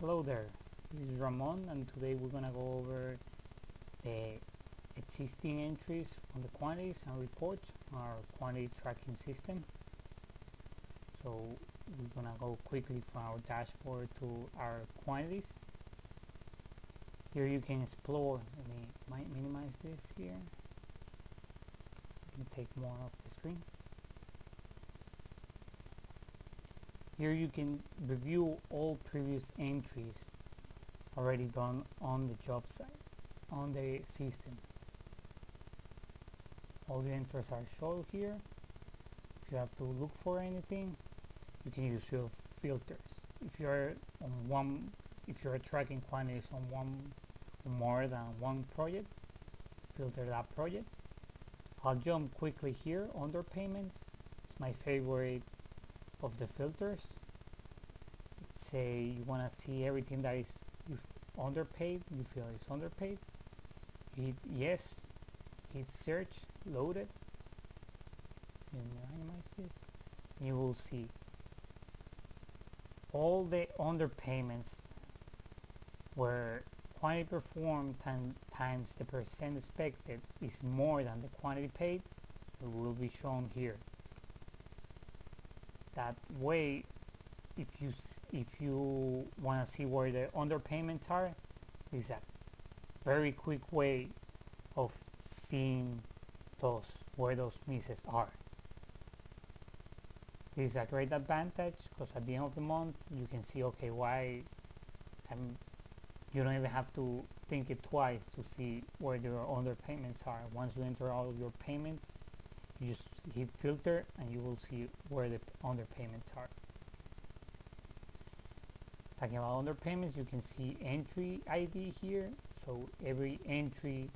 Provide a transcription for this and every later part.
Hello there, this is Ramon, and today we're gonna go over the existing entries on the quantities and reports on our quantity tracking system. So we're gonna go quickly from our dashboard to our quantities. Here you can explore. Let me minimize this here. You can take more off the screen. Here you can review all previous entries already done on the job site, on the system. All the entries are shown here. If you have to look for anything, you can use your filters. If you're tracking quantities on more than one project, filter that project. I'll jump quickly here. Underpayments. It's my favorite of the filters. Say you want to see everything that is underpaid, you feel it's underpaid, hit yes, hit search, load it, and minimize this, and you will see all the underpayments where quantity performed times the percent expected is more than the quantity paid. It will be shown here. That way, if you want to see where the underpayments are, is a very quick way of seeing where those misses are. This is a great advantage because at the end of the month you can see, okay, why you don't even have to think it twice to see where your underpayments are. Once you enter all of your payments, you just hit filter and you will see where the underpayments are. Talking about underpayments, you can see entry ID here. So every entry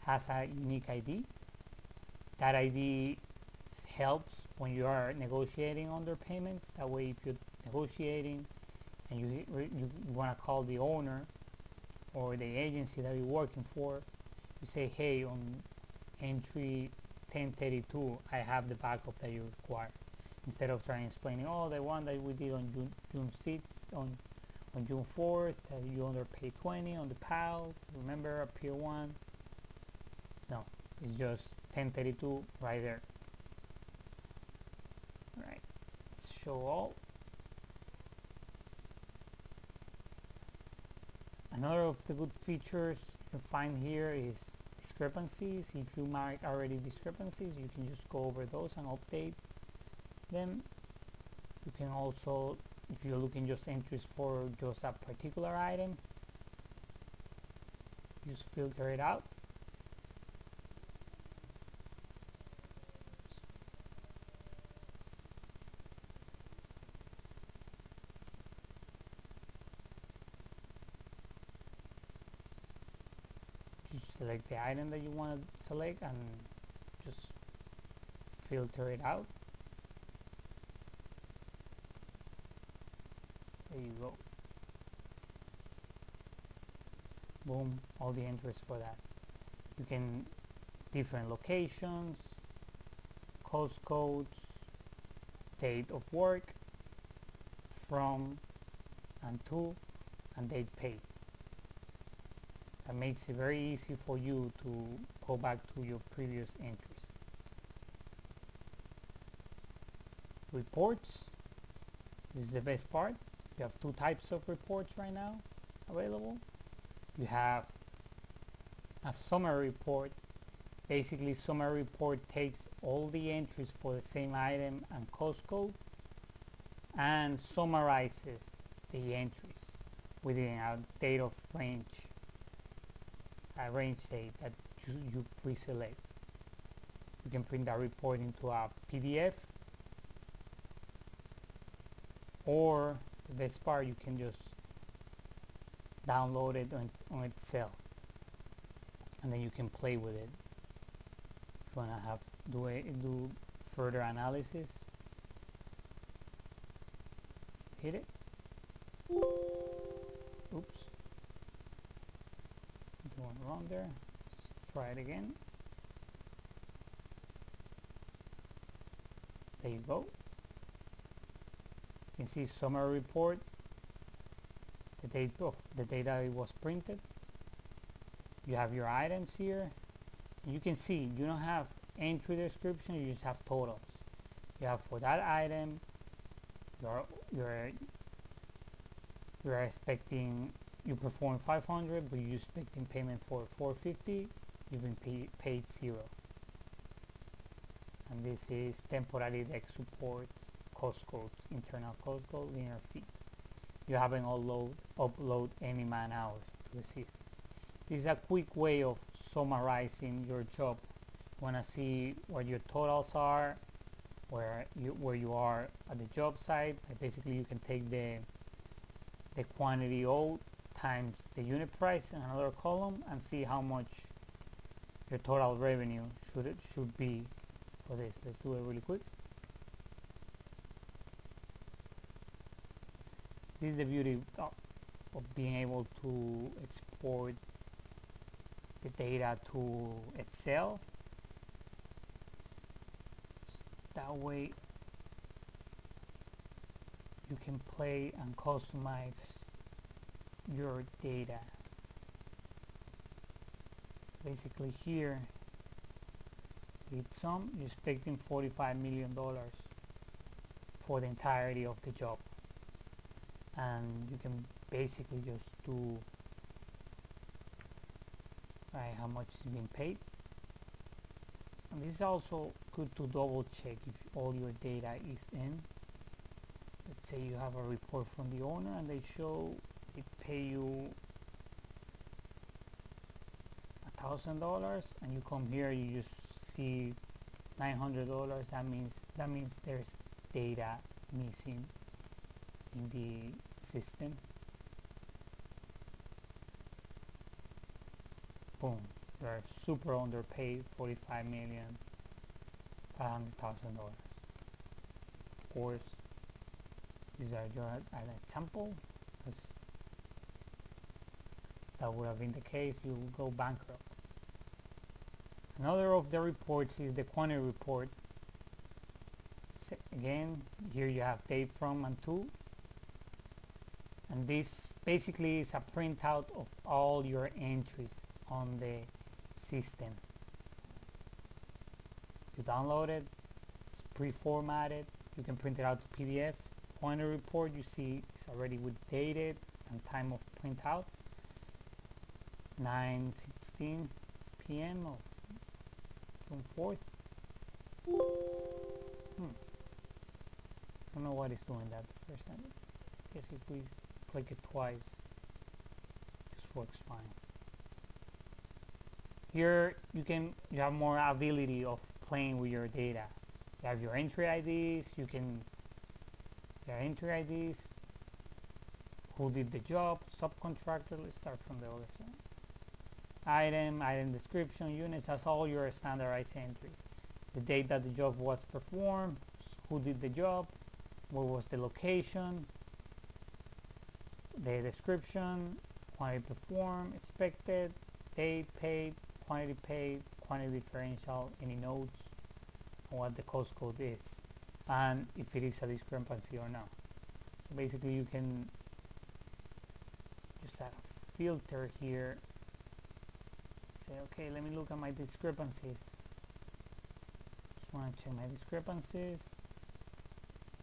has a unique ID. That ID helps when you are negotiating underpayments. That way, if you're negotiating and you want to call the owner or the agency that you're working for, you say, hey, on entry 1032, I have the backup that you require. Instead of trying explaining, oh, the one that we did on June 6th, on June 4th, you underpaid 20 on the PAL, remember up here 1. No, it's just 1032 right there. Alright, let's show all. Another of the good features you can find here is discrepancies. If you mark already discrepancies, you can just go over those and update them. You can also, if you're looking just entries for just a particular item, just filter it out. Just select the item that you want to select and just filter it out. There you go. Boom, all the entries for that. You can different locations, cost codes, date of work, from and to, and date paid. That makes it very easy for you to go back to your previous entries. Reports. This is the best part. You have two types of reports right now available. You have a summary report. Basically, summary report takes all the entries for the same item and cost code and summarizes the entries within a date of range, a range date that you pre-select. You can print that report into a PDF, or the best part, you can just download it on Excel, and then you can play with it. If you want to do further analysis, hit it. Oops, doing wrong there. Let's try it again. There you go. You can see summary report. the date of the data it was printed. You have your items here. You can see you don't have entry description, you just have totals. You have for that item, you're expecting, you perform 500, but you're expecting payment for 450. You've been paid 0. And this is temporary deck support, cost codes, internal cost code, linear feed. You haven't upload any man hours to the system. This is a quick way of summarizing your job. You want to see what your totals are, where you are at the job site. Basically, you can take the quantity owed times the unit price in another column and see how much your total revenue should be for this. Let's do it really quick. This is the beauty of being able to export the data to Excel. That way you can play and customize your data. Basically here, with some, you're expecting $45 million for the entirety of the job. And you can basically just do how much is being paid. And this is also good to double check if all your data is in. Let's say you have a report from the owner and they show they pay you $1,000, and you come here, you just see $900. That means there's data missing in the system. Boom, you're super underpaid, $45,500,000. Of course, these are an example, because that would have been the case, you will go bankrupt. Another of the reports is the quantity report. Again, here you have date from and to, and this basically is a printout of all your entries on the system. You download it, it's pre-formatted, you can print it out to PDF. Quantity report, you see it's already with dated and time of printout, 9:16 p.m. of June 4th. I don't know what is doing that the first time. I guess if we click it twice, it just works fine. Here you have more ability of playing with your data. You have your entry IDs, who did the job, subcontractor. Let's start from the other side. Item description, units, that's all your standardized entries. The date that the job was performed, who did the job, where was the location, the description, quantity performed, expected, date paid, quantity differential, any notes, and what the cost code is, and if it is a discrepancy or not. So basically you can just add a filter here, say okay, let me look at my discrepancies. Just want to check my discrepancies.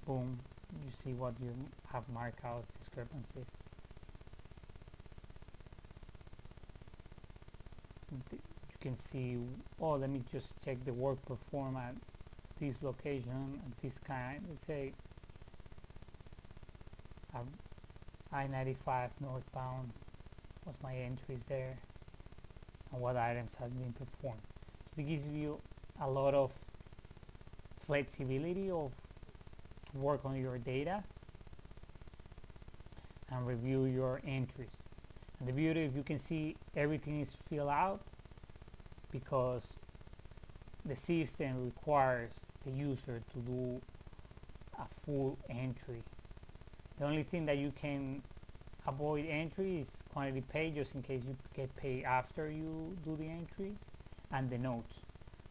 Boom, you see what you have marked out discrepancies. You can see, oh, let me just check the work performed at this location at this kind. Let's say I-95 northbound, what's my entries there and what items has been performed. So it gives you a lot of flexibility to work on your data and review your entries. And the beauty, if you can see, everything is filled out because the system requires the user to do a full entry. The only thing that you can avoid entry is quantity paid, just in case you get paid after you do the entry, and the notes.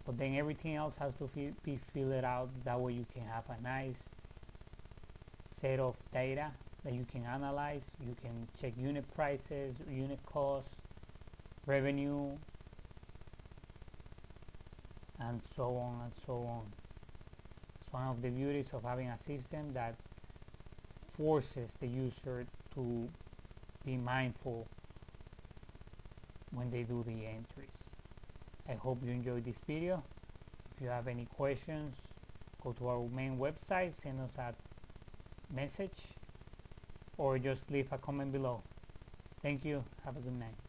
But then everything else has to be filled out. That way you can have a nice set of data that you can analyze. You can check unit prices, unit costs, revenue, and so on and so on. It's one of the beauties of having a system that forces the user to be mindful when they do the entries. I hope you enjoyed this video. If you have any questions, go to our main website, send us a message, or just leave a comment below. Thank you. Have a good night.